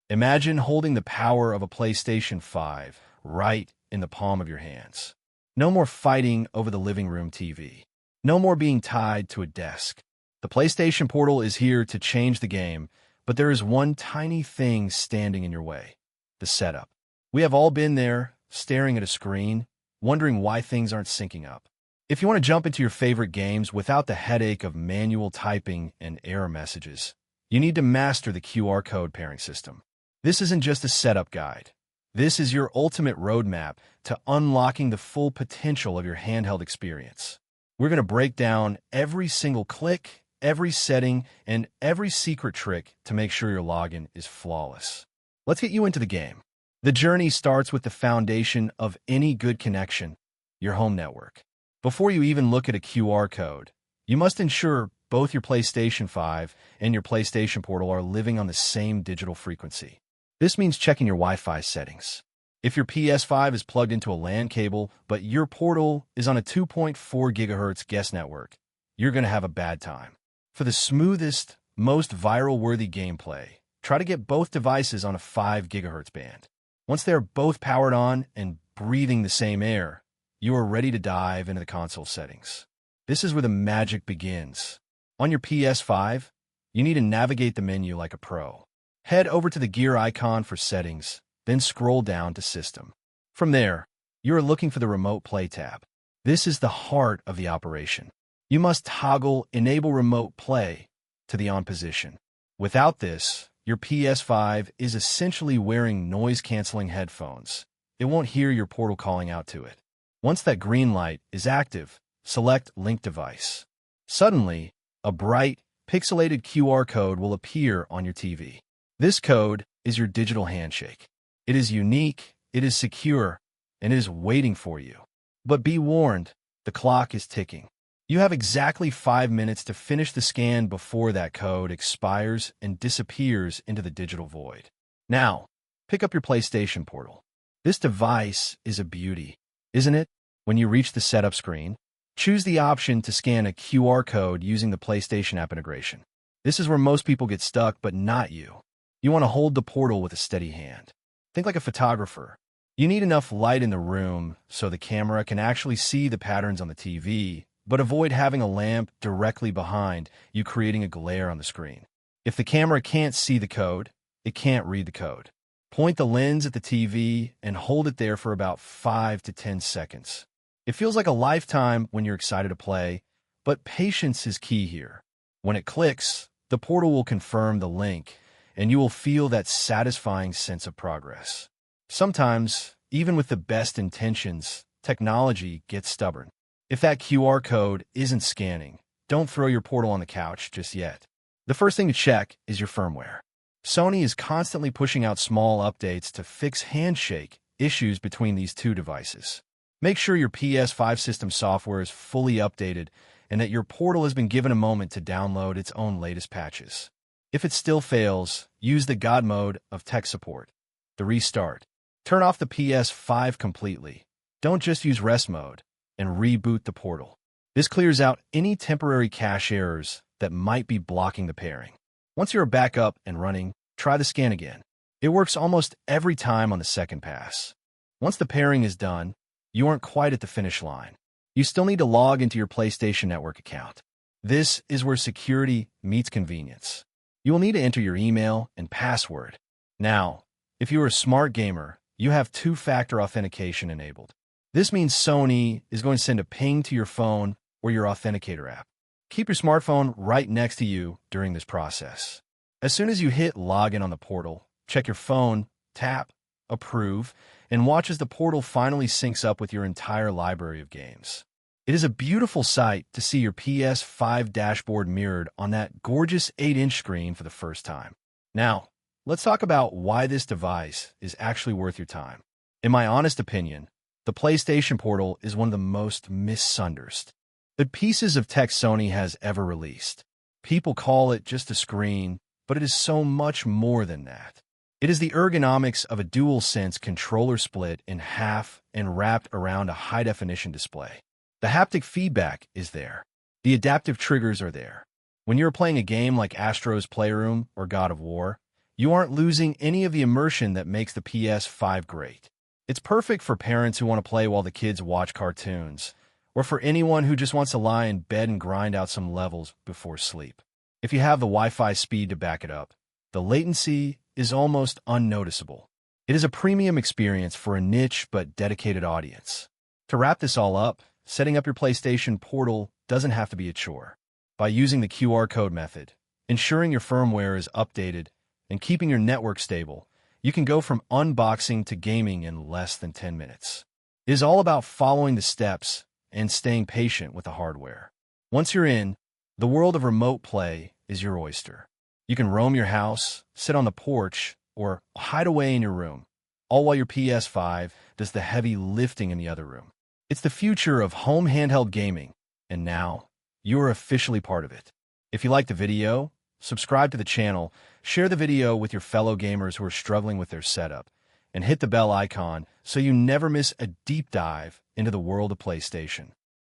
Imagine holding the power of a PlayStation 5 right in the palm of your hands. No more fighting over the living room TV. No more being tied to a desk. The PlayStation Portal is here to change the game, but there is one tiny thing standing in your way: the setup. We have all been there, staring at a screen, wondering why things aren't syncing up. If you want to jump into your favorite games without the headache of manual typing and error messages, you need to master the QR code pairing system. This isn't just a setup guide. This is your ultimate roadmap to unlocking the full potential of your handheld experience. We're going to break down every single click, every setting, and every secret trick to make sure your login is flawless. Let's get you into the game. The journey starts with the foundation of any good connection: your home network. Before you even look at a QR code, you must ensure both your PlayStation 5 and your PlayStation Portal are living on the same digital frequency. This means checking your Wi-Fi settings. If your PS5 is plugged into a LAN cable, but your Portal is on a 2.4 GHz guest network, you're going to have a bad time. For the smoothest, most viral-worthy gameplay, try to get both devices on a 5 GHz band. Once they're both powered on and breathing the same air, you are ready to dive into the console settings. This is where the magic begins. On your PS5, you need to navigate the menu like a pro. Head over to the gear icon for settings, then scroll down to System. From there, you are looking for the Remote Play tab. This is the heart of the operation. You must toggle Enable Remote Play to the on position. Without this, your PS5 is essentially wearing noise-canceling headphones. It won't hear your Portal calling out to it. Once that green light is active, select Link Device. Suddenly, a bright, pixelated QR code will appear on your TV. This code is your digital handshake. It is unique, it is secure, and it is waiting for you. But be warned, the clock is ticking. You have exactly 5 minutes to finish the scan before that code expires and disappears into the digital void. Now, pick up your PlayStation Portal. This device is a beauty, isn't it? When you reach the setup screen, choose the option to scan a QR code using the PlayStation app integration. This is where most people get stuck, but not you. You want to hold the Portal with a steady hand. Think like a photographer. You need enough light in the room so the camera can actually see the patterns on the TV, but avoid having a lamp directly behind you, creating a glare on the screen. If the camera can't see the code, it can't read the code. Point the lens at the TV and hold it there for about 5 to 10 seconds. It feels like a lifetime when you're excited to play, but patience is key here. When it clicks, the Portal will confirm the link, and you will feel that satisfying sense of progress. Sometimes, even with the best intentions, technology gets stubborn. If that QR code isn't scanning, don't throw your Portal on the couch just yet. The first thing to check is your firmware. Sony is constantly pushing out small updates to fix handshake issues between these two devices. Make sure your PS5 system software is fully updated and that your Portal has been given a moment to download its own latest patches. If it still fails, use the God mode of tech support. The restart. Turn off the PS5 completely. Don't just use rest mode, and reboot the Portal. This clears out any temporary cache errors that might be blocking the pairing. Once you're back up and running, try the scan again. It works almost every time on the second pass. Once the pairing is done, you aren't quite at the finish line. You still need to log into your PlayStation Network account. This is where security meets convenience. You will need to enter your email and password. Now, if you are a smart gamer, you have two-factor authentication enabled. This means Sony is going to send a ping to your phone or your authenticator app. Keep your smartphone right next to you during this process. As soon as you hit login on the Portal, check your phone, tap, approve, and watch as the Portal finally syncs up with your entire library of games. It is a beautiful sight to see your PS5 dashboard mirrored on that gorgeous 8-inch screen for the first time. Now, let's talk about why this device is actually worth your time. In my honest opinion, the PlayStation Portal is one of the most misunderstood pieces of tech Sony has ever released. People call it just a screen, but it is so much more than that. It is the ergonomics of a DualSense controller split in half and wrapped around a high-definition display. The haptic feedback is there. The adaptive triggers are there. When you're playing a game like Astro's Playroom or God of War, you aren't losing any of the immersion that makes the PS5 great. It's perfect for parents who want to play while the kids watch cartoons, or for anyone who just wants to lie in bed and grind out some levels before sleep. If you have the Wi-Fi speed to back it up, the latency is almost unnoticeable. It is a premium experience for a niche but dedicated audience. To wrap this all up, setting up your PlayStation Portal doesn't have to be a chore. By using the QR code method, ensuring your firmware is updated, and keeping your network stable, you can go from unboxing to gaming in less than 10 minutes. It is all about following the steps and staying patient with the hardware. Once you're in, the world of remote play is your oyster. You can roam your house, sit on the porch, or hide away in your room, all while your PS5 does the heavy lifting in the other room. It's the future of home handheld gaming, and now you are officially part of it. If you liked the video, subscribe to the channel, share the video with your fellow gamers who are struggling with their setup, and hit the bell icon so you never miss a deep dive into the world of PlayStation.